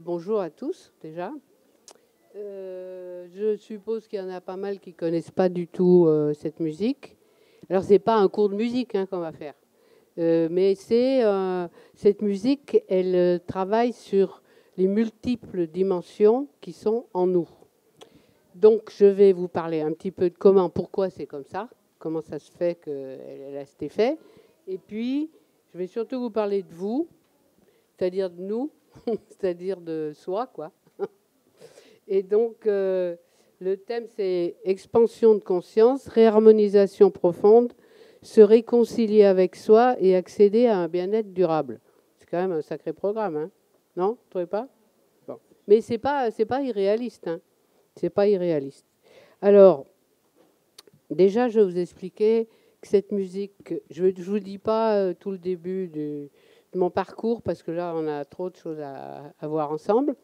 Bonjour à tous déjà. Je suppose qu'il y en a pas mal qui connaissent pas du tout cette musique. Alors c'est pas un cours de musique qu'on va faire, mais cette musique, elle travaille sur les multiples dimensions qui sont en nous. Donc je vais vous parler un petit peu de pourquoi c'est comme ça, comment ça se fait qu'elle a cet effet. Et puis je vais surtout vous parler de vous, c'est-à-dire de nous, c'est-à-dire de soi, quoi. Et donc, le thème, c'est expansion de conscience, réharmonisation profonde, se réconcilier avec soi et accéder à un bien-être durable. C'est quand même un sacré programme, hein? Non, vous ne trouvez pas? Bon. Mais c'est pas irréaliste, hein? C'est pas irréaliste. Alors, déjà, je vais vous expliquer que cette musique, je ne vous dis pas tout le début de mon parcours, parce que là, on a trop de choses à voir ensemble.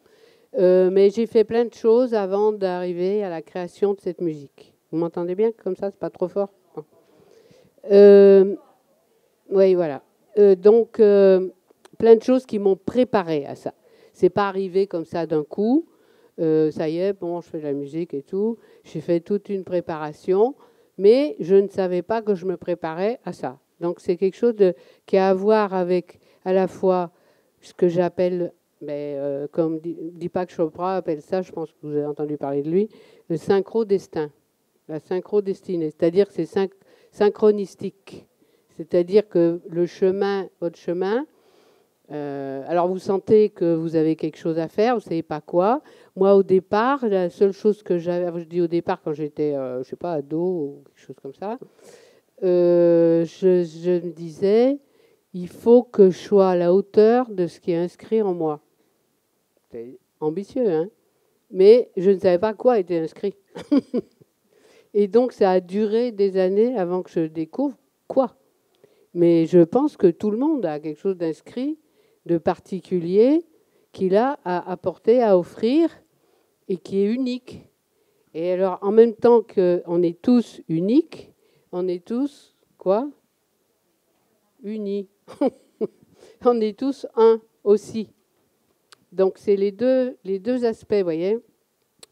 Mais j'ai fait plein de choses avant d'arriver à la création de cette musique. Vous m'entendez bien comme ça? C'est pas trop fort? Bon. Oui, voilà. Donc, plein de choses qui m'ont préparé à ça. C'est pas arrivé comme ça d'un coup. Ça y est, bon, je fais de la musique et tout. J'ai fait toute une préparation, mais je ne savais pas que je me préparais à ça. Donc, c'est quelque chose qui a à voir avec à la fois ce que j'appelle, comme Deepak Chopra appelle ça, je pense que vous avez entendu parler de lui, le synchro-destin, la synchro-destinée. C'est-à-dire que c'est synchronistique. C'est-à-dire que votre chemin, alors vous sentez que vous avez quelque chose à faire, vous ne savez pas quoi. Moi, au départ, la seule chose que j'avais, je dis au départ quand j'étais, je ne sais pas, ado ou quelque chose comme ça, je me disais, il faut que je sois à la hauteur de ce qui est inscrit en moi. C'est ambitieux, hein? Mais je ne savais pas quoi était inscrit. Et donc, ça a duré des années avant que je découvre quoi. Mais je pense que tout le monde a quelque chose d'inscrit, de particulier, qu'il a à apporter, à offrir, et qui est unique. Et alors, en même temps qu'on est tous uniques, on est tous, quoi? Unis. On est tous un aussi. Donc, c'est les deux aspects, vous voyez.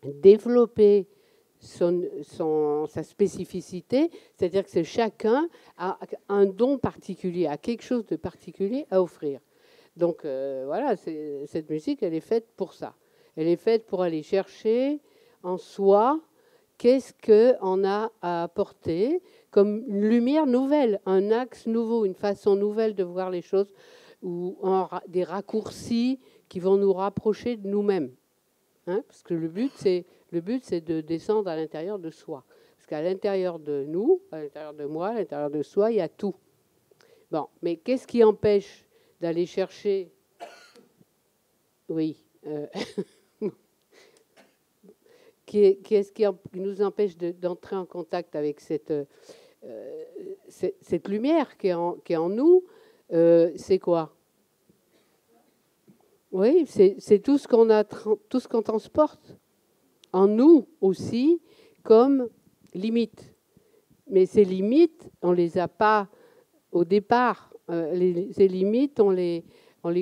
Développer sa spécificité, c'est-à-dire que chacun a un don particulier, a quelque chose de particulier à offrir. Donc voilà, cette musique, elle est faite pour ça. Elle est faite pour aller chercher en soi qu'est-ce qu'on a à apporter comme une lumière nouvelle, un axe nouveau, une façon nouvelle de voir les choses, ou des raccourcis qui vont nous rapprocher de nous-mêmes. Hein, parce que le but, c'est de descendre à l'intérieur de soi. Parce qu'à l'intérieur de nous, à l'intérieur de moi, à l'intérieur de soi, il y a tout. Bon, mais qu'est-ce qui empêche d'aller chercher... Oui. Qu'est-ce qui nous empêche d'entrer en contact avec cette lumière qui est en nous? C'est quoi? Oui, c'est tout ce qu'on transporte en nous aussi comme limites. Mais ces limites, on ne les a pas au départ. Ces limites, on les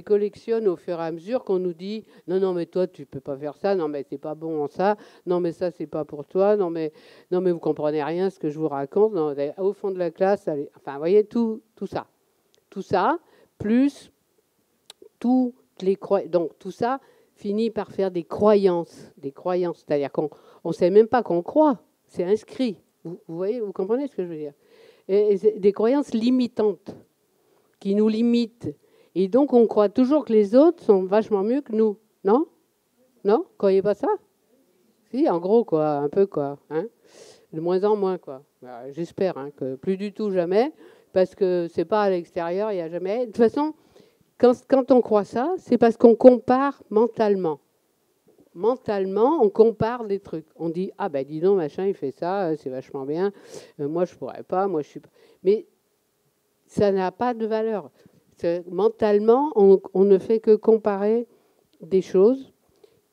collectionne au fur et à mesure qu'on nous dit « Non, non, mais toi, tu ne peux pas faire ça. Non, mais c'est pas bon en ça. Non, mais ça, c'est pas pour toi. Non, mais vous ne comprenez rien ce que je vous raconte. Non, au fond de la classe, allez. » Enfin, vous voyez, tout ça. Tout ça, plus toutes les croyances. Donc, tout ça finit par faire des croyances. Des croyances. C'est-à-dire qu'on ne sait même pas qu'on croit. C'est inscrit. Vous voyez, vous comprenez ce que je veux dire? Et des croyances limitantes qui nous limitent. Et donc, on croit toujours que les autres sont vachement mieux que nous. Non? Non? Vous ne croyez pas ça? Si, en gros, quoi. Un peu, quoi. Hein, de moins en moins, quoi. Ben, j'espère hein, que plus du tout, jamais. Parce que c'est pas à l'extérieur, il n'y a jamais. De toute façon, quand on croit ça, c'est parce qu'on compare mentalement. Mentalement, on compare des trucs. On dit, ah ben dis donc, machin, il fait ça, c'est vachement bien. Moi, je pourrais pas, moi, je suis pas. Mais ça n'a pas de valeur. Mentalement, on ne fait que comparer des choses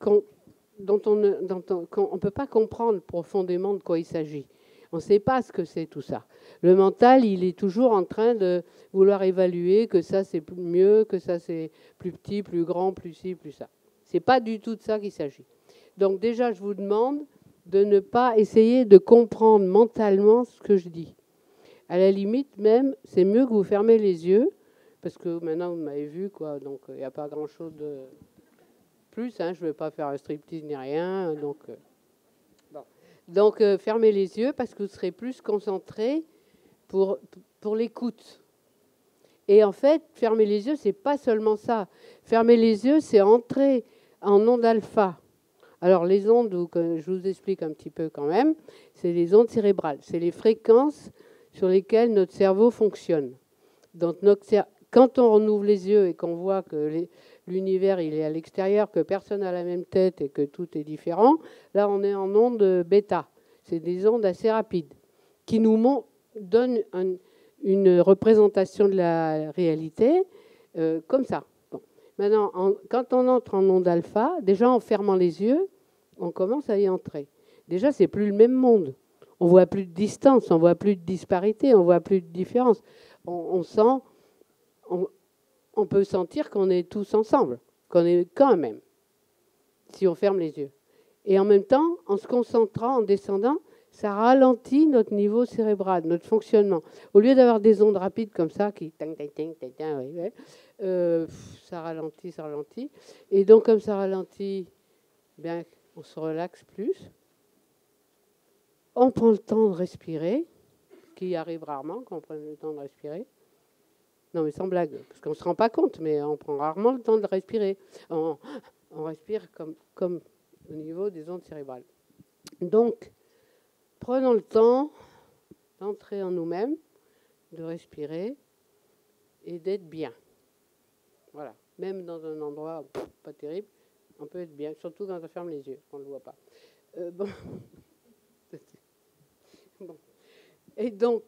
dont on ne peut pas comprendre profondément de quoi il s'agit. On ne sait pas ce que c'est tout ça. Le mental, il est toujours en train de vouloir évaluer que ça c'est mieux, que ça c'est plus petit, plus grand, plus ci, plus ça. Ce n'est pas du tout de ça qu'il s'agit. Donc déjà, je vous demande de ne pas essayer de comprendre mentalement ce que je dis. À la limite, même, c'est mieux que vous fermez les yeux, parce que maintenant, vous m'avez vu, quoi, donc il n'y a pas grand-chose de plus. Hein, je ne vais pas faire un striptease ni rien. Donc fermez les yeux, parce que vous serez plus concentré pour l'écoute. Et en fait, fermer les yeux, ce n'est pas seulement ça. Fermer les yeux, c'est entrer en onde alpha. Alors, les ondes, je vous explique un petit peu quand même, c'est les ondes cérébrales. C'est les fréquences sur lesquelles notre cerveau fonctionne. Donc, quand on ouvre les yeux et qu'on voit que l'univers il est à l'extérieur, que personne n'a la même tête et que tout est différent, là, on est en onde bêta. C'est des ondes assez rapides qui nous donnent une représentation de la réalité comme ça. Bon. Maintenant, quand on entre en onde alpha, déjà en fermant les yeux, on commence à y entrer. Déjà, c'est plus le même monde. On voit plus de distance, on voit plus de disparité, on voit plus de différence. On peut sentir qu'on est tous ensemble, qu'on est quand même, si on ferme les yeux. Et en même temps, en se concentrant, en descendant, ça ralentit notre niveau cérébral, notre fonctionnement. Au lieu d'avoir des ondes rapides comme ça, qui ça ralentit. Et donc, comme ça ralentit, bien, on se relaxe plus. On prend le temps de respirer, ce qui arrive rarement qu'on prenne le temps de respirer. Non, mais sans blague, parce qu'on ne se rend pas compte, mais on prend rarement le temps de respirer. On respire comme au niveau des ondes cérébrales. Donc, prenons le temps d'entrer en nous-mêmes, de respirer et d'être bien. Voilà. Même dans un endroit pas terrible, on peut être bien, surtout quand on ferme les yeux, on ne le voit pas. Bon. Et donc,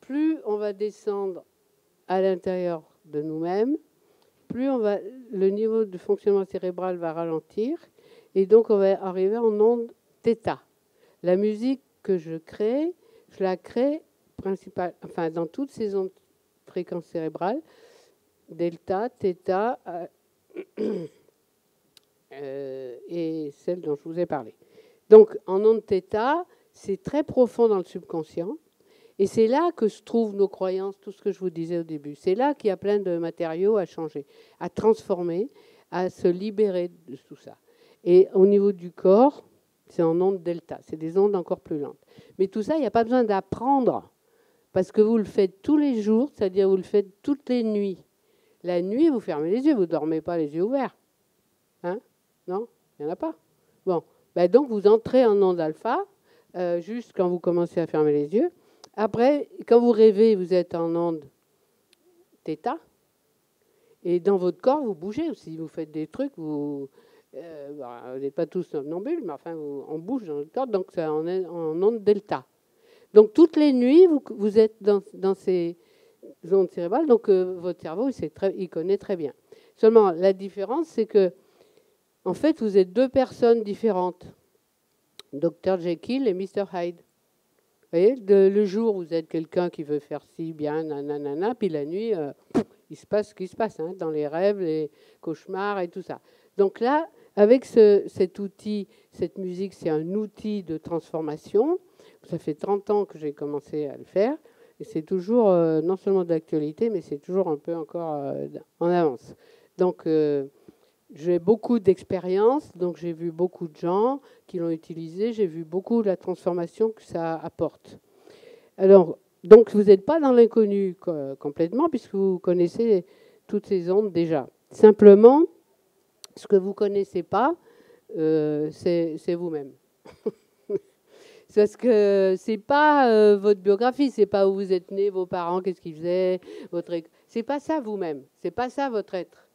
plus on va descendre à l'intérieur de nous-mêmes, plus le niveau de fonctionnement cérébral va ralentir, et donc on va arriver en onde θ. La musique que je la crée dans toutes ces ondes fréquences cérébrales, delta, θ et celle dont je vous ai parlé. Donc en onde θ, c'est très profond dans le subconscient, et c'est là que se trouvent nos croyances, tout ce que je vous disais au début. C'est là qu'il y a plein de matériaux à changer, à transformer, à se libérer de tout ça. Et au niveau du corps, c'est en onde delta, c'est des ondes encore plus lentes. Mais tout ça, il n'y a pas besoin d'apprendre, parce que vous le faites tous les jours, c'est-à-dire vous le faites toutes les nuits. La nuit, vous fermez les yeux, vous ne dormez pas les yeux ouverts. Hein? Non? Il n'y en a pas. Bon, donc vous entrez en onde alpha, juste quand vous commencez à fermer les yeux. Après, quand vous rêvez, vous êtes en onde θ. Et dans votre corps, vous bougez aussi. Vous faites des trucs, vous n'êtes pas tous somnambules, mais enfin, on bouge dans notre corps, donc c'est en onde delta. Donc, toutes les nuits, vous êtes dans ces ondes cérébrales, donc votre cerveau, il connaît très bien. Seulement, la différence, c'est que, en fait, vous êtes deux personnes différentes. Dr Jekyll et Mr Hyde. Vous voyez, le jour, vous êtes quelqu'un qui veut faire ci, bien, nanana, puis la nuit, il se passe ce qui se passe, hein, dans les rêves, les cauchemars et tout ça. Donc là, avec cet outil, cette musique, c'est un outil de transformation. Ça fait 30 ans que j'ai commencé à le faire. Et c'est toujours, non seulement d'actualité, mais c'est toujours un peu encore en avance. Donc, j'ai beaucoup d'expérience, donc j'ai vu beaucoup de gens qui l'ont utilisé, j'ai vu beaucoup de la transformation que ça apporte. Alors, donc vous n'êtes pas dans l'inconnu complètement, puisque vous connaissez toutes ces ondes déjà. Simplement, ce que vous ne connaissez pas, c'est vous-même. Parce que ce n'est pas votre biographie, ce n'est pas où vous êtes né, vos parents, qu'est-ce qu'ils faisaient, ce n'est pas ça vous-même, ce n'est pas ça votre être.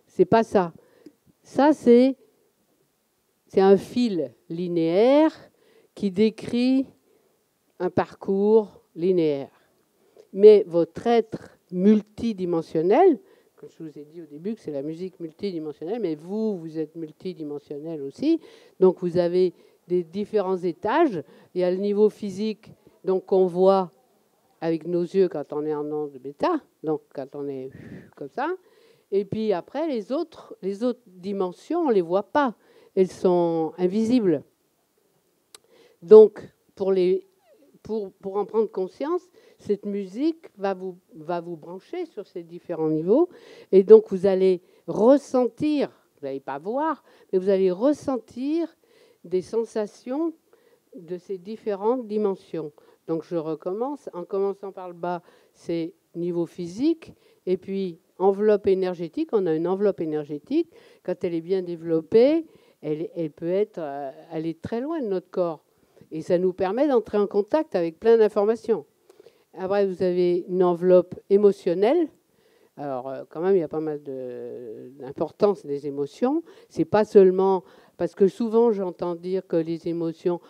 Ce n'est pas ça. Ça, c'est un fil linéaire qui décrit un parcours linéaire. Mais votre être multidimensionnel, comme je vous ai dit au début que c'est la musique multidimensionnelle, mais vous êtes multidimensionnel aussi, donc vous avez des différents étages. Il y a le niveau physique, donc qu'on voit avec nos yeux quand on est en onde bêta, donc quand on est comme ça. Et puis après, les autres dimensions, on ne les voit pas. Elles sont invisibles. Donc, pour en prendre conscience, cette musique va vous brancher sur ces différents niveaux. Et donc, vous allez ressentir, vous n'allez pas voir, mais vous allez ressentir des sensations de ces différentes dimensions. Donc, je recommence. En commençant par le bas, c'est niveau physique. Et puis, enveloppe énergétique. On a une enveloppe énergétique. Quand elle est bien développée, elle peut aller très loin de notre corps. Et ça nous permet d'entrer en contact avec plein d'informations. Après, vous avez une enveloppe émotionnelle. Alors, quand même, il y a pas mal d'importance des émotions. C'est pas seulement... Parce que souvent, j'entends dire que les émotions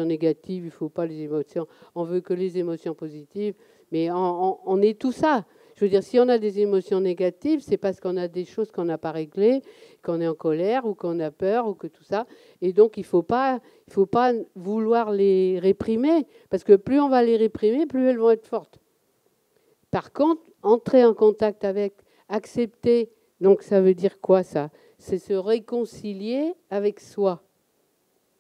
négatives, il ne faut pas les émotions. On veut que les émotions positives. Mais on est tout ça. Je veux dire, si on a des émotions négatives, c'est parce qu'on a des choses qu'on n'a pas réglées, qu'on est en colère ou qu'on a peur ou que tout ça. Et donc, il ne faut pas vouloir les réprimer, parce que plus on va les réprimer, plus elles vont être fortes. Par contre, entrer en contact avec, accepter, donc ça veut dire quoi ça? C'est se réconcilier avec soi.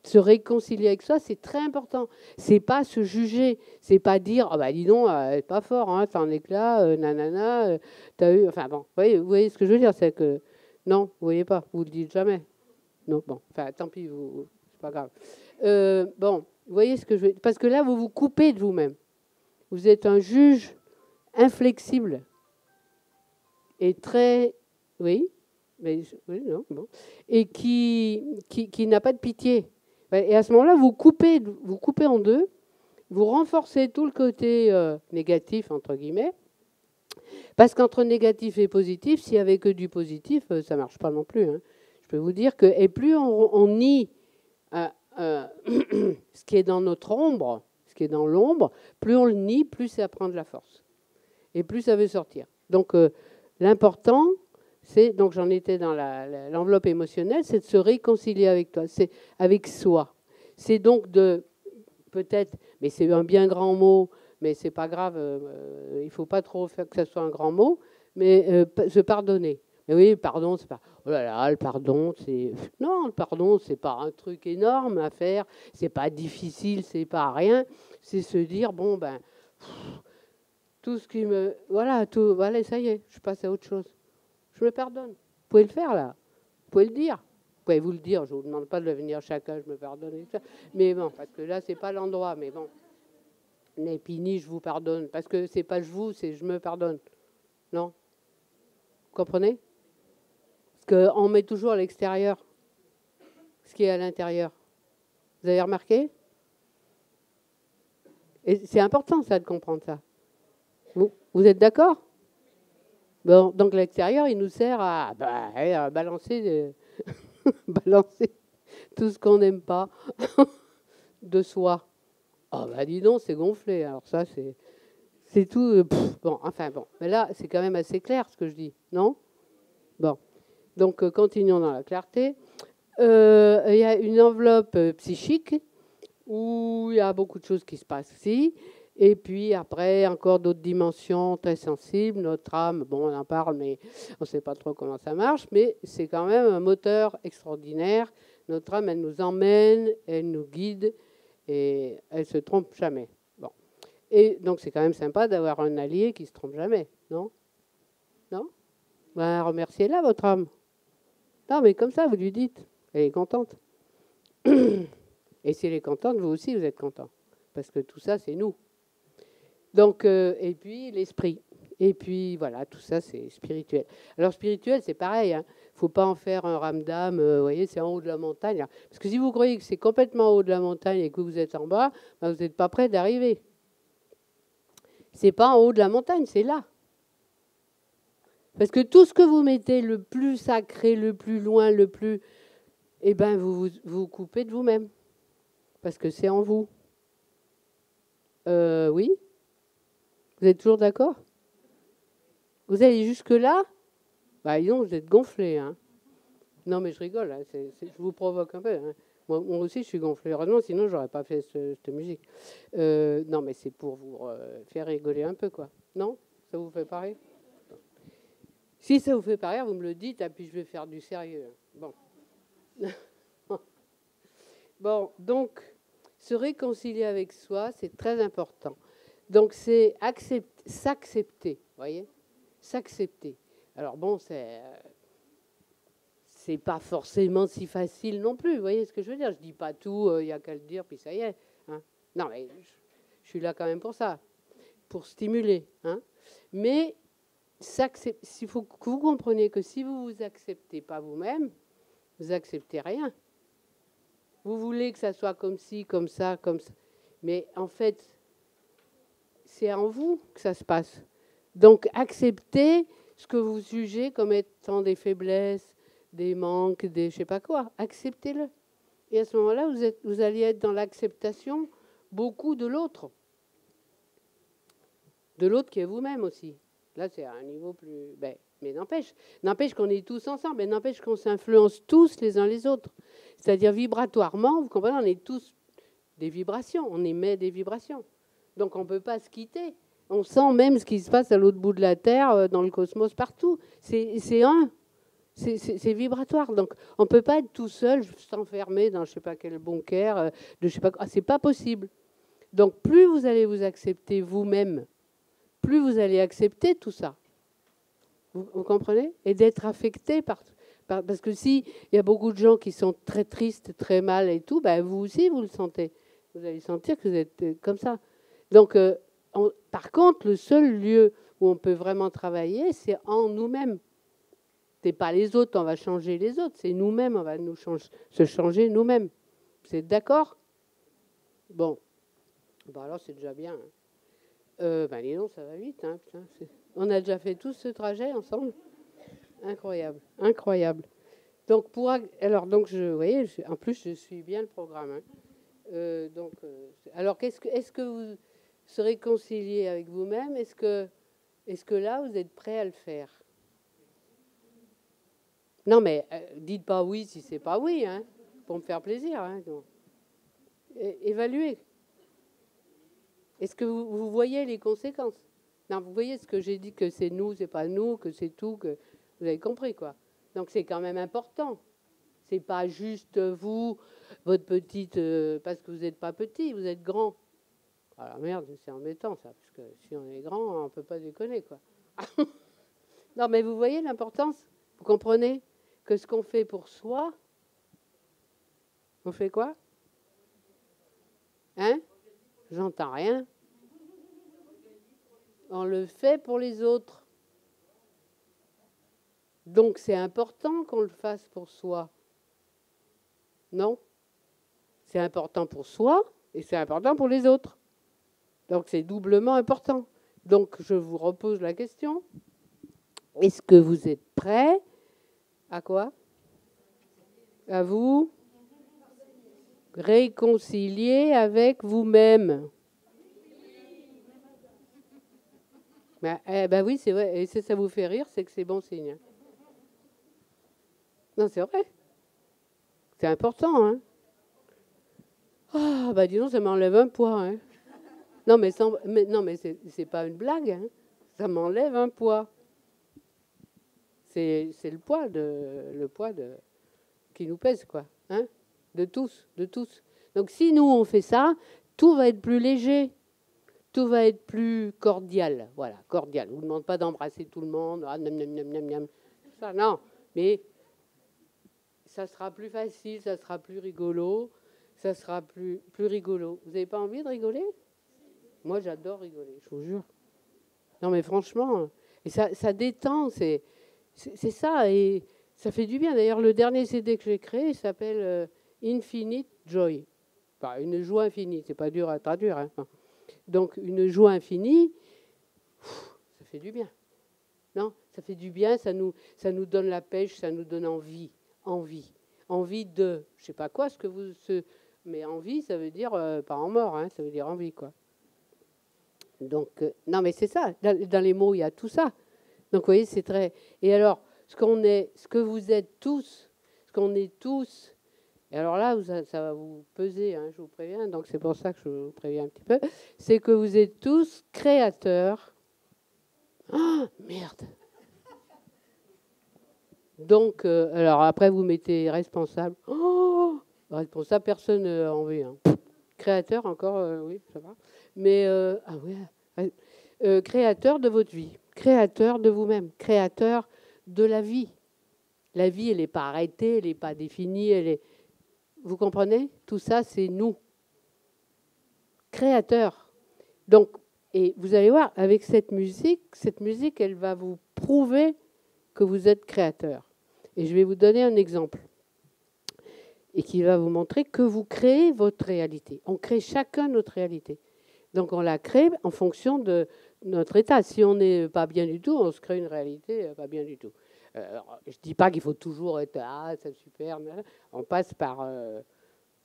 Se réconcilier avec soi, c'est très important. C'est pas se juger, c'est pas dire ah bah dis donc, pas fort, hein, t'as un éclat, nanana, t'as eu, enfin bon, vous voyez ce que je veux dire, c'est que non, vous voyez pas, vous le dites jamais. Non, bon, enfin tant pis, c'est pas grave. Bon, vous voyez ce que je veux dire, parce que là vous vous coupez de vous-même. Vous êtes un juge inflexible et très, oui, mais oui, non, bon, et qui n'a pas de pitié. Et à ce moment-là, vous coupez en deux, vous renforcez tout le côté négatif, entre guillemets, parce qu'entre négatif et positif, s'il n'y avait que du positif, ça ne marche pas non plus. Hein. Je peux vous dire que, et plus on nie ce qui est dans notre ombre, ce qui est dans l'ombre, plus on le nie, plus ça prend de la force. Et plus ça veut sortir. Donc, l'important, c'est, donc j'en étais dans l'enveloppe émotionnelle, c'est de se réconcilier avec toi, c'est avec soi. C'est donc de, peut-être, mais c'est un bien grand mot, mais c'est pas grave, il faut pas trop faire que ça soit un grand mot, mais se pardonner. Mais oui, pardon, c'est pas, oh là là, le pardon, c'est, non, le pardon, c'est pas un truc énorme à faire, c'est pas difficile, c'est pas rien, c'est se dire, bon, ben, tout ce qui me, voilà, tout, voilà, ça y est, je passe à autre chose. Je me pardonne. Vous pouvez le faire, là. Vous pouvez le dire. Vous pouvez vous le dire. Je ne vous demande pas de venir chacun, je me pardonne. Mais bon, parce que là, ce n'est pas l'endroit. Mais bon. Et puis, ni je vous pardonne. Parce que ce n'est pas je vous, c'est je me pardonne. Non? Vous comprenez? Parce qu'on met toujours à l'extérieur ce qui est à l'intérieur. Vous avez remarqué? Et c'est important, ça, de comprendre ça. Vous êtes d'accord? Bon, donc l'extérieur, il nous sert à balancer, balancer tout ce qu'on n'aime pas de soi. Oh bah dis donc, c'est gonflé. Alors ça, c'est tout. Bon, enfin bon. Mais là, c'est quand même assez clair ce que je dis, non? Bon. Donc, continuons dans la clarté. Il y a une enveloppe psychique où il y a beaucoup de choses qui se passent ici. Et puis après, encore d'autres dimensions très sensibles. Notre âme, bon, on en parle, mais on ne sait pas trop comment ça marche. Mais c'est quand même un moteur extraordinaire. Notre âme, elle nous emmène, elle nous guide et elle ne se trompe jamais. Bon. Et donc, c'est quand même sympa d'avoir un allié qui ne se trompe jamais, non? Non? Ben, remerciez-la, votre âme. Non, mais comme ça, vous lui dites. Elle est contente. Et si elle est contente, vous aussi, vous êtes content. Parce que tout ça, c'est nous. Donc, et puis l'esprit. Et puis voilà, tout ça, c'est spirituel. Alors, spirituel, c'est pareil. Il ne faut pas en faire un ramdam. Vous voyez, c'est en haut de la montagne. Là. Parce que si vous croyez que c'est complètement en haut de la montagne et que vous êtes en bas, ben, vous n'êtes pas prêt d'arriver. Ce n'est pas en haut de la montagne, c'est là. Parce que tout ce que vous mettez le plus sacré, le plus loin, le plus... Eh bien, vous coupez de vous-même. Parce que c'est en vous. Oui? Vous êtes toujours d'accord? Vous allez jusque-là? Bah, disons, vous êtes gonflé. Hein. Non, mais je rigole. Hein, je vous provoque un peu. Hein. Moi aussi, je suis gonflé. Heureusement, sinon, je n'aurais pas fait cette musique. Non, mais c'est pour vous faire rigoler un peu, quoi. Non? Ça vous fait pareil? Si ça vous fait pas rire, vous me le dites, et puis je vais faire du sérieux. Bon. Bon, donc, se réconcilier avec soi, c'est très important. Donc, c'est s'accepter, vous voyez, s'accepter. Alors bon, c'est pas forcément si facile non plus, vous voyez ce que je veux dire. Je dis pas tout, il y a qu'à le dire, puis ça y est. Hein. Non, mais je suis là quand même pour ça, pour stimuler. Hein. Mais il faut que vous compreniez que si vous vous acceptez pas vous-même, vous acceptez rien. Vous voulez que ça soit comme ci, comme ça, comme ça. Mais en fait, c'est en vous que ça se passe. Donc, acceptez ce que vous jugez comme étant des faiblesses, des manques, des je sais pas quoi. Acceptez-le. Et à ce moment-là, vous allez être dans l'acceptation beaucoup de l'autre. De l'autre qui est vous-même aussi. Là, c'est à un niveau plus... mais n'empêche qu'on est tous ensemble, mais n'empêche qu'on s'influence tous les uns les autres. C'est-à-dire vibratoirement, vous comprenez, on est tous des vibrations, on émet des vibrations. Donc on ne peut pas se quitter. On sent même ce qui se passe à l'autre bout de la Terre, dans le cosmos, partout. C'est vibratoire. Donc on ne peut pas être tout seul, s'enfermer dans je ne sais pas quel bunker, de je sais pas quoi. C'est pas possible. Donc plus vous allez vous accepter vous-même, plus vous allez accepter tout ça. Vous comprenez? Et d'être affecté parce que s'il y a beaucoup de gens qui sont très tristes, très mal et tout, ben vous aussi, vous le sentez. Vous allez sentir que vous êtes comme ça. Donc, par contre, le seul lieu où on peut vraiment travailler, c'est en nous-mêmes. Ce n'est pas les autres, on va changer les autres. C'est nous-mêmes, on va se changer nous-mêmes. Vous êtes d'accord? Bon. Bon, alors c'est déjà bien. Dis donc, ça va vite. Hein, putain, on a déjà fait tout ce trajet ensemble. Incroyable, incroyable. Donc, donc vous voyez, en plus, je suis bien le programme. Hein. Alors, est-ce que vous se réconciliez avec vous-même? Est-ce que là, vous êtes prêt à le faire? Non, mais dites pas oui si c'est pas oui, hein, pour me faire plaisir. Hein, évaluez. Est-ce que vous voyez les conséquences? Non, vous voyez ce que j'ai dit, que c'est nous, c'est pas nous, que c'est tout, que vous avez compris, quoi. Donc c'est quand même important. C'est pas juste vous, votre petite, parce que vous n'êtes pas petit, vous êtes grand. Alors merde, c'est embêtant ça, parce que si on est grand, on peut pas déconner, quoi. Non, mais vous voyez l'importance? Vous comprenez que ce qu'on fait pour soi, on fait quoi? Hein? J'entends rien. On le fait pour les autres. Donc c'est important qu'on le fasse pour soi. Non? C'est important pour soi et c'est important pour les autres. Donc c'est doublement important. Donc je vous repose la question. Est-ce que vous êtes prêts à quoi? À vous réconcilier avec vous-même. Oui, c'est vrai. Et si ça vous fait rire, c'est que c'est bon signe. Non, c'est vrai. C'est important, hein. Ah, dis donc, ça m'enlève un poids, hein. Non, mais c'est pas une blague, hein. Ça m'enlève un poids. C'est le poids qui nous pèse, quoi, hein. De tous. Donc si nous on fait ça, tout va être plus léger. Tout va être plus cordial. Voilà, cordial. On ne vous demande pas d'embrasser tout le monde. Ah, ça, non. Mais ça sera plus facile, ça sera plus rigolo. Ça sera plus rigolo. Vous n'avez pas envie de rigoler? Moi, j'adore rigoler, je vous jure. Non, mais franchement, et ça détend, c'est ça. Et ça fait du bien. D'ailleurs, le dernier CD que j'ai créé s'appelle Infinite Joy. Enfin, une joie infinie. C'est pas dur à traduire, hein. Donc, une joie infinie, ça fait du bien. Non, ça fait du bien, ça nous donne la pêche, ça nous donne envie de, je sais pas quoi, mais envie, ça veut dire pas en mort, hein, ça veut dire envie, quoi. Donc, non, mais c'est ça, dans les mots, il y a tout ça. Donc, vous voyez, c'est très... Et alors, ce que vous êtes tous, ce qu'on est tous... Et alors là, ça va vous peser, hein, je vous préviens, donc c'est pour ça que je vous préviens un petit peu, c'est que vous êtes tous créateurs. Ah, merde. Donc, alors après, vous mettez responsable. Oh, responsable, personne en veut un. Créateur, encore, oui, ça va. Mais, ah oui, créateur de votre vie, créateur de vous-même, créateur de la vie. La vie, elle n'est pas arrêtée, elle n'est pas définie, elle est... Vous comprenez? Tout ça, c'est nous. Créateur. Donc, et vous allez voir, avec cette musique, elle va vous prouver que vous êtes créateur. Et je vais vous donner un exemple. Et qui va vous montrer que vous créez votre réalité. On crée chacun notre réalité. Donc, on la crée en fonction de notre état. Si on n'est pas bien du tout, on se crée une réalité pas bien du tout. Je ne dis pas qu'il faut toujours être c'est super. On passe par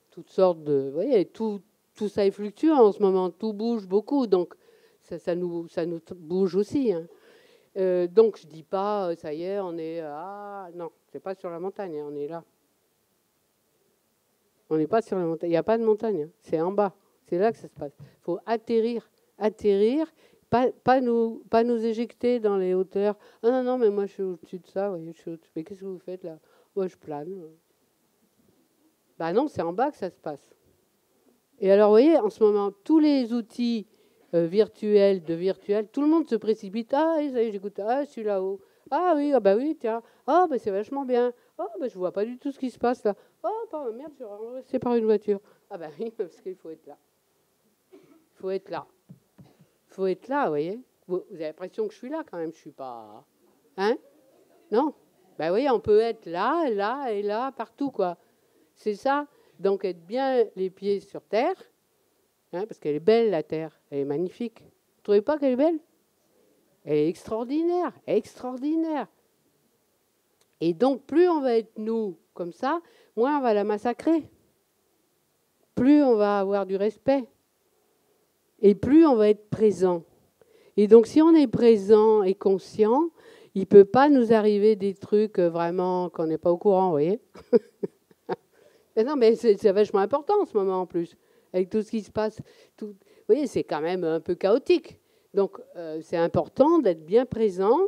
toutes sortes de... Vous voyez, tout ça est fluctuant en ce moment. Tout bouge beaucoup. Donc, ça nous bouge aussi. Hein. Donc, je ne dis pas, ça y est, on est... non, ce n'est pas sur la montagne, hein, on est là. On n'est pas sur la montagne. Il n'y a pas de montagne. Hein. C'est en bas. C'est là que ça se passe. Il faut atterrir, pas nous éjecter dans les hauteurs. Ah non, mais moi je suis au-dessus de ça. Oui, mais qu'est-ce que vous faites là? Moi je plane. Ben non, c'est en bas que ça se passe. Et alors, vous voyez, en ce moment, tous les outils virtuels, tout le monde se précipite. Ah, ça y est, j'écoute. Ah, je suis là-haut. Ah oui, bah oui, tiens. Ah, bah c'est vachement bien. Oh, bah je vois pas du tout ce qui se passe là. Oh, pardon, merde, je suis renversé par une voiture. Ah, bah oui, parce qu'il faut être là. Il faut être là. Il faut être là, vous voyez. Vous avez l'impression que je suis là quand même. Je suis pas... Hein? Non? Ben oui, on peut être là, là et là, partout, quoi. C'est ça. Donc, être bien les pieds sur terre, hein, parce qu'elle est belle, la terre. Elle est magnifique. Vous ne trouvez pas qu'elle est belle? Elle est extraordinaire, extraordinaire. Et donc, plus on va être nous comme ça, moins on va la massacrer. Plus on va avoir du respect. Et plus on va être présent. Et donc, si on est présent et conscient, il ne peut pas nous arriver des trucs vraiment qu'on n'est pas au courant, vous voyez. Non, mais c'est vachement important en ce moment en plus, avec tout ce qui se passe. Vous voyez, c'est quand même un peu chaotique. Donc, c'est important d'être bien présent.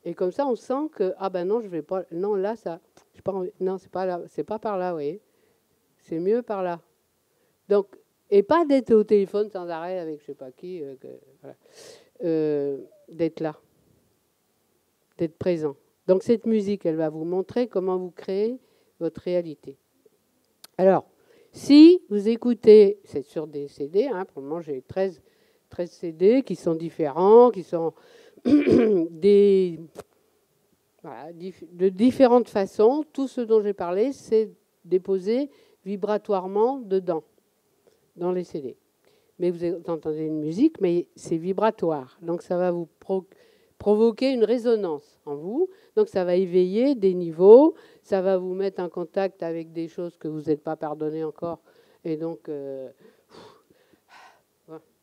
Et comme ça, on sent que, ah ben non, je vais pas, non, là, ça, pas envie, non, c'est pas là, c'est pas par là, vous voyez. C'est mieux par là. Donc, et pas d'être au téléphone sans arrêt avec je sais pas qui, voilà. D'être là, d'être présent. Donc cette musique, elle va vous montrer comment vous créez votre réalité. Alors, si vous écoutez, c'est sur des CD, hein, pour le moment j'ai 13 CD qui sont différents, qui sont de différentes façons. Tout ce dont j'ai parlé, c'est déposé vibratoirement dedans, dans les CD. Mais vous entendez une musique, mais c'est vibratoire. Donc ça va vous provoquer une résonance en vous. Donc ça va éveiller des niveaux, ça va vous mettre en contact avec des choses que vous n'êtes pas pardonné encore. Et donc,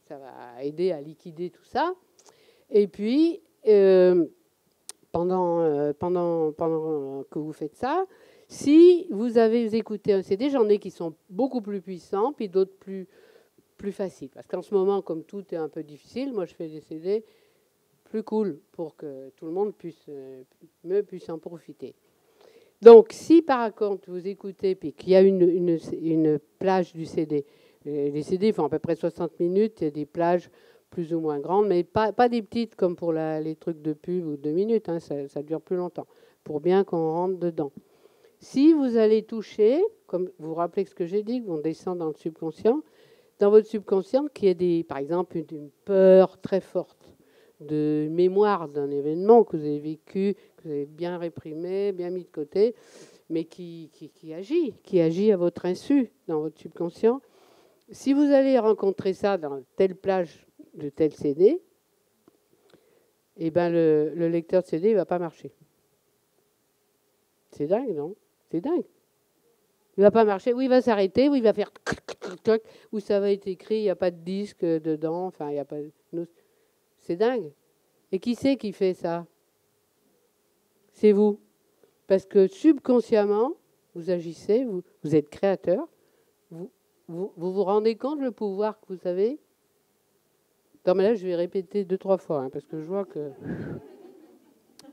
ça va aider à liquider tout ça. Et puis, pendant que vous faites ça, si vous avez écouté un CD, j'en ai qui sont beaucoup plus puissants, puis d'autres plus facile. Parce qu'en ce moment, comme tout est un peu difficile, moi je fais des CD plus cool pour que tout le monde puisse en profiter. Donc, si par contre vous écoutez puis qu'il y a une plage du CD, les CD font à peu près 60 minutes, il y a des plages plus ou moins grandes, mais pas des petites comme pour les trucs de pub ou 2 minutes, hein, ça dure plus longtemps, pour bien qu'on rentre dedans. Si vous allez toucher, comme vous vous rappelez ce que j'ai dit, qu'on descend dans le subconscient, dans votre subconscient, qu'il y ait par exemple une peur très forte de mémoire d'un événement que vous avez vécu, que vous avez bien réprimé, bien mis de côté, mais qui agit à votre insu dans votre subconscient. Si vous allez rencontrer ça dans telle plage de tel CD, eh ben le lecteur de CD ne va pas marcher. C'est dingue, non? C'est dingue. Il ne va pas marcher, ou il va s'arrêter, ou il va faire où ça va être écrit, il n'y a pas de disque dedans, enfin, il n'y a pas... C'est dingue. Et qui c'est qui fait ça? C'est vous. Parce que subconsciemment, vous agissez, vous êtes créateur, vous rendez compte le pouvoir que vous avez? Non, mais là, je vais répéter 2-3 fois, hein, parce que je vois que...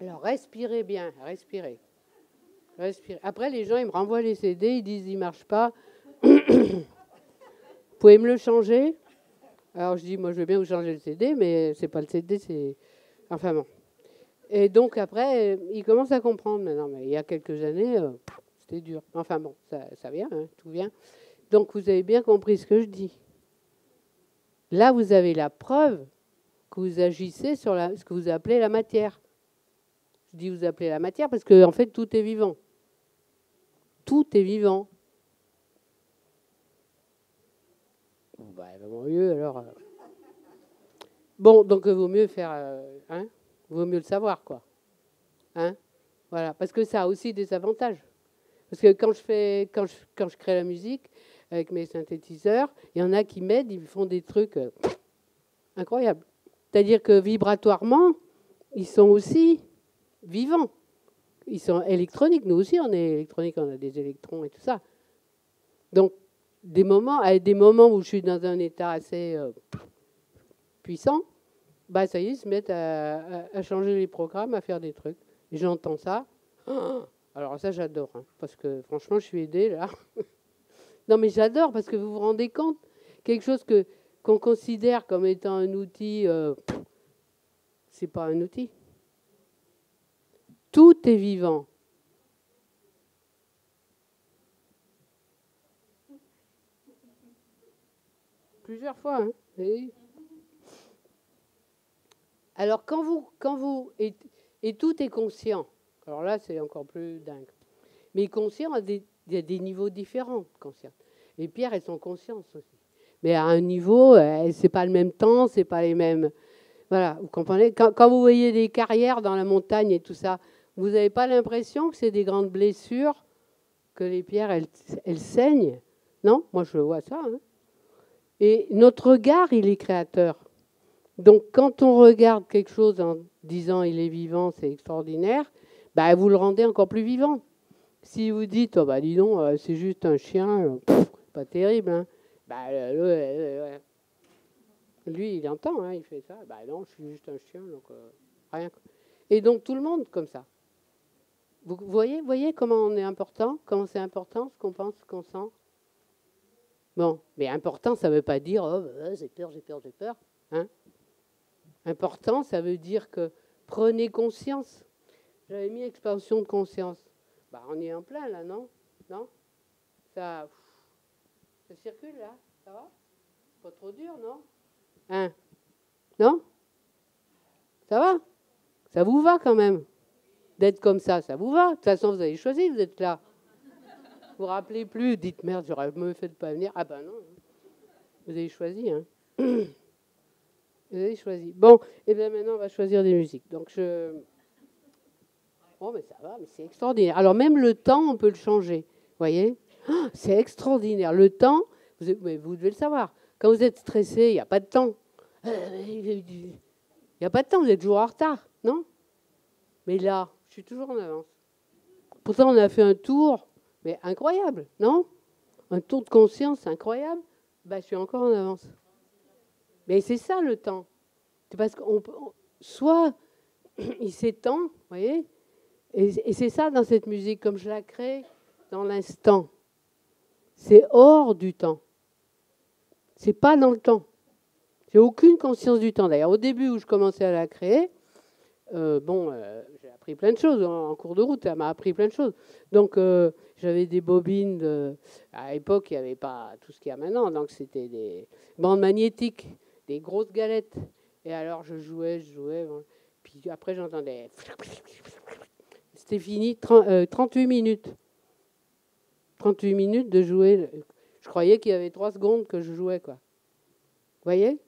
Alors, respirez bien, respirez. Respirez. Après, les gens, ils me renvoient les CD, ils disent, ils ne marchent pas. Vous pouvez me le changer? Alors, je dis, moi, je veux bien vous changer le CD, mais c'est pas le CD, c'est... Enfin bon. Et donc, après, ils commencent à comprendre maintenant. Mais il y a quelques années, c'était dur. Enfin bon, ça vient, hein, tout vient. Donc, vous avez bien compris ce que je dis. Là, vous avez la preuve que vous agissez sur ce que vous appelez la matière. Je dis vous appelez la matière parce que, en fait, tout est vivant. Tout est vivant. Bah, vraiment mieux, alors. Bon, donc, il vaut mieux faire... hein, vaut mieux le savoir, quoi. Hein, voilà. Parce que ça a aussi des avantages. Parce que quand je crée la musique avec mes synthétiseurs, il y en a qui m'aident, ils font des trucs incroyables. C'est-à-dire que vibratoirement, ils sont aussi vivants. Ils sont électroniques. Nous aussi, on est électronique, on a des électrons et tout ça. Donc, à des moments où je suis dans un état assez puissant, bah ça y est, ils se mettent à changer les programmes, à faire des trucs. Et j'entends ça. Oh, alors ça, j'adore. Hein, parce que franchement, je suis aidée là. Non, mais j'adore parce que vous vous rendez compte, quelque chose qu'on considère comme étant un outil, c'est pas un outil. Tout est vivant. Plusieurs fois. Hein. Alors, quand vous et tout est conscient, alors là, c'est encore plus dingue. Mais conscient, il y a des niveaux différents de conscience. Les pierres, elles sont conscientes aussi. Mais à un niveau, c'est pas le même temps, c'est pas les mêmes... Voilà, vous comprenez? Quand vous voyez des carrières dans la montagne et tout ça, vous n'avez pas l'impression que c'est des grandes blessures, que les pierres, elles saignent? Non? Moi, je vois ça. Hein. Et notre regard, il est créateur. Donc, quand on regarde quelque chose en disant il est vivant, c'est extraordinaire, bah, vous le rendez encore plus vivant. Si vous dites, oh, bah, dis donc, c'est juste un chien, pas terrible, hein. Bah, lui, il entend, hein, il fait ça. Bah non, je suis juste un chien, donc rien. Et donc, tout le monde comme ça. Vous voyez comment on est important, comment c'est important, ce qu'on pense, ce qu'on sent. Bon, mais important, ça ne veut pas dire, oh, bah, j'ai peur, j'ai peur, j'ai peur. Hein. Important, ça veut dire que prenez conscience. J'avais mis expansion de conscience. Bah, on est en plein, là, non? Non? Ça circule, là? Ça va? Pas trop dur, non? Hein? Non? Ça va? Ça vous va, quand même? D'être comme ça vous va? De toute façon, vous avez choisi, vous êtes là. Vous vous rappelez plus, dites, merde, j'aurais me fait pas venir. Ah ben non. Vous avez choisi, hein? Vous avez choisi. Bon, et bien maintenant, on va choisir des musiques. Donc, oh, mais ça va, mais c'est extraordinaire. Alors, même le temps, on peut le changer. Vous voyez? Oh, c'est extraordinaire. Le temps, mais vous devez le savoir. Quand vous êtes stressé, il n'y a pas de temps. Il n'y a pas de temps, vous êtes toujours en retard, non? Mais là, je suis toujours en avance. Pourtant, on a fait un tour, mais incroyable, non? Un tour de conscience incroyable. Ben, je suis encore en avance. Mais c'est ça le temps. C'est parce qu'on soit il s'étend, vous voyez, et c'est ça dans cette musique, comme je la crée dans l'instant. C'est hors du temps. C'est pas dans le temps. J'ai aucune conscience du temps. D'ailleurs, au début où je commençais à la créer, j'ai appris plein de choses en cours de route. Elle m'a appris plein de choses. Donc, j'avais des bobines. À l'époque, il n'y avait pas tout ce qu'il y a maintenant. Donc, c'était des bandes magnétiques, des grosses galettes. Et alors, je jouais. Puis après, j'entendais... C'était fini, 38 minutes. 38 minutes de jouer. Je croyais qu'il y avait 3 secondes que je jouais, quoi. Vous voyez?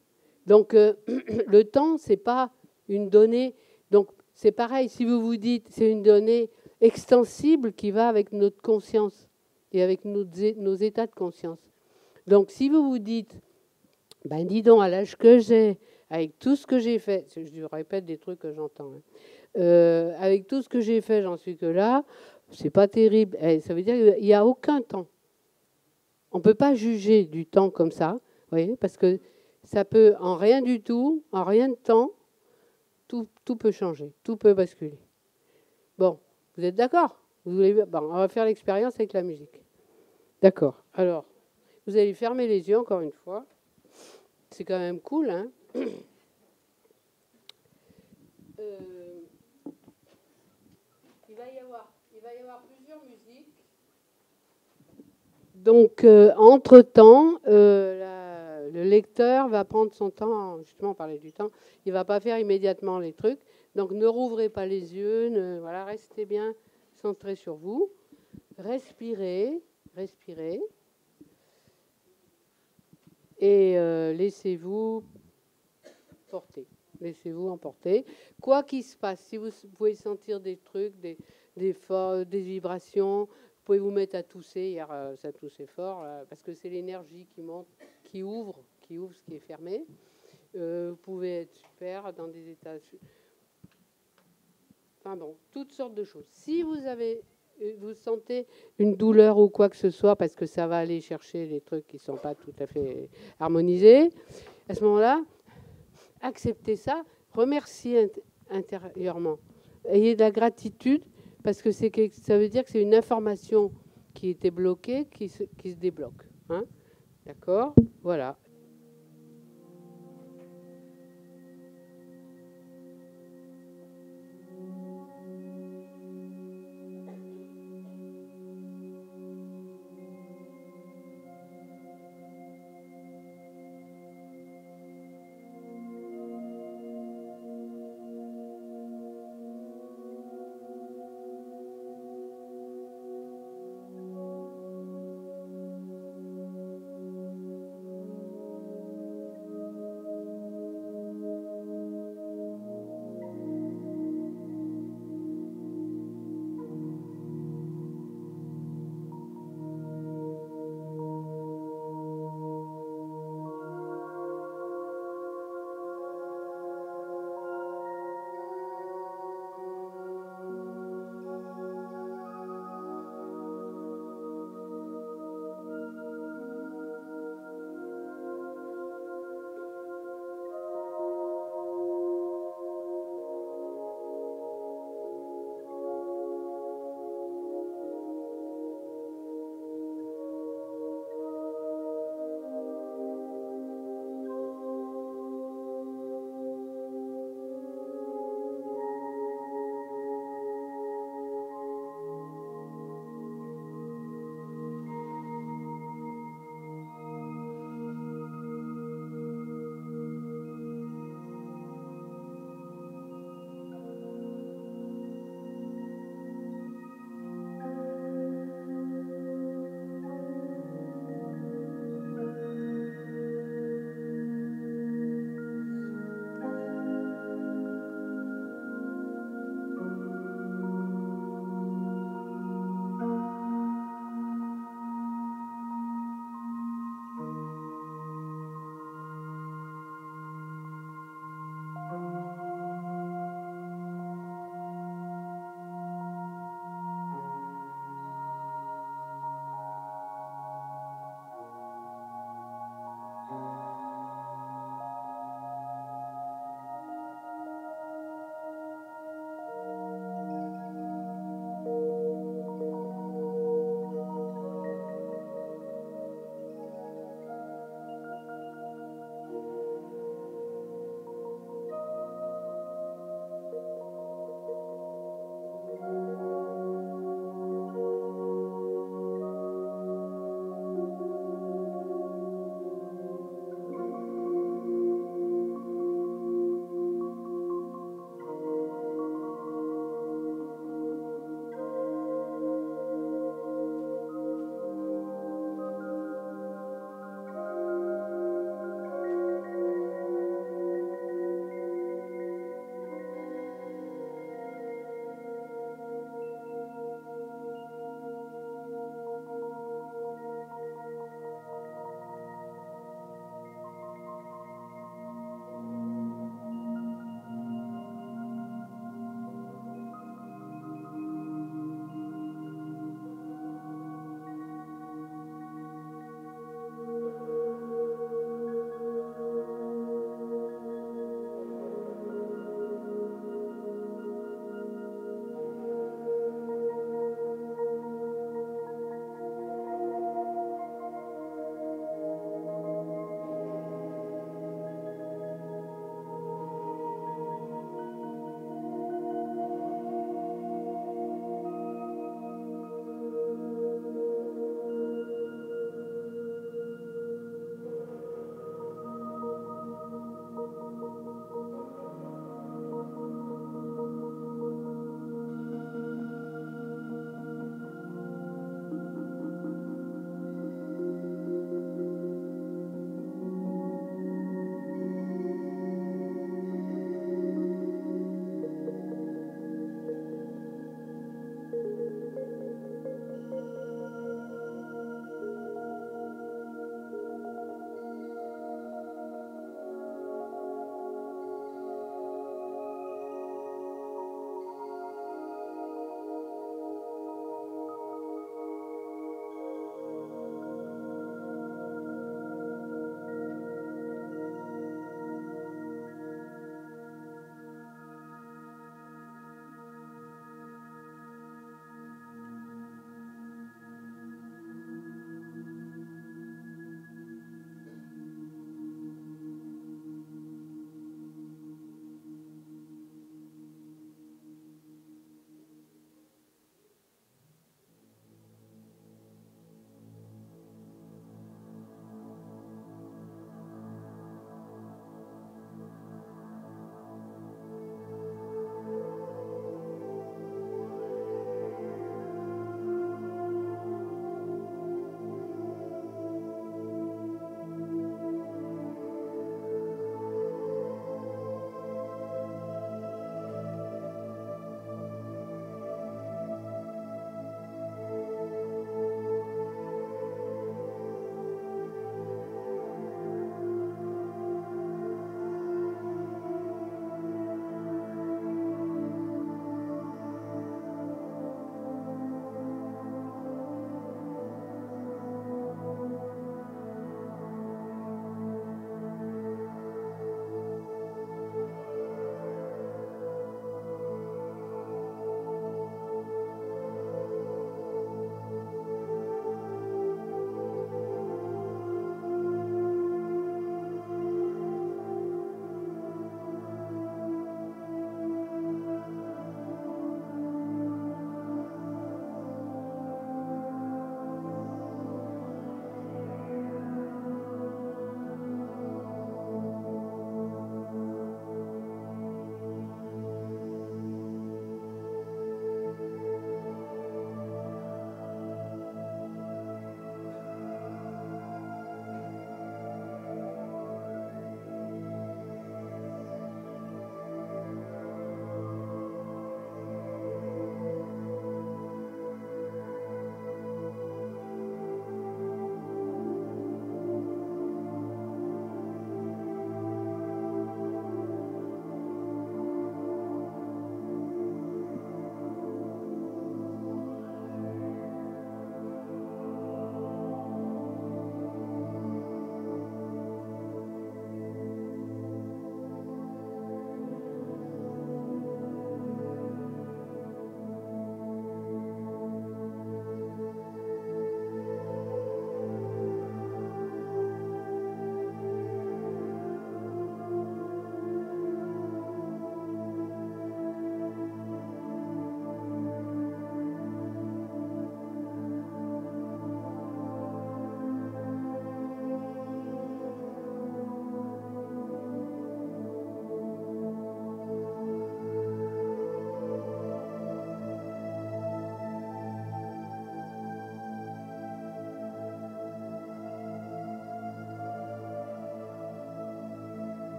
Donc, le temps, c'est pas une donnée... Donc, c'est pareil, si vous vous dites, c'est une donnée extensible qui va avec notre conscience et avec nos états de conscience. Donc, si vous vous dites, ben dis donc, à l'âge que j'ai, avec tout ce que j'ai fait, je répète des trucs que j'entends, hein, avec tout ce que j'ai fait, j'en suis que là, c'est pas terrible. Ça veut dire qu'il n'y a aucun temps. On ne peut pas juger du temps comme ça, vous voyez, parce que ça peut, en rien du tout, en rien de temps, tout peut changer, tout peut basculer. Bon, vous êtes d'accord? Vous voulez... Bon, on va faire l'expérience avec la musique. D'accord. Alors, vous allez fermer les yeux encore une fois. C'est quand même cool, hein. Il va y avoir plusieurs musiques. Donc, entre-temps, le lecteur va prendre son temps, justement, on parlait du temps, il ne va pas faire immédiatement les trucs. Donc, ne rouvrez pas les yeux, voilà, restez bien centré sur vous. Respirez. Et laissez-vous porter. Laissez-vous emporter. Quoi qu'il se passe, si vous pouvez sentir des trucs, des vibrations, vous pouvez vous mettre à tousser. Hier, ça toussait fort, là, parce que c'est l'énergie qui monte, qui ouvre ce qui est fermé. Vous pouvez être super dans des états... Enfin bon, toutes sortes de choses. Si vous sentez une douleur ou quoi que ce soit, parce que ça va aller chercher les trucs qui ne sont pas tout à fait harmonisés, à ce moment-là, acceptez ça, remerciez intérieurement. Ayez de la gratitude, parce que ça veut dire que c'est une information qui était bloquée, qui se débloque. Hein, d'accord ? Voilà.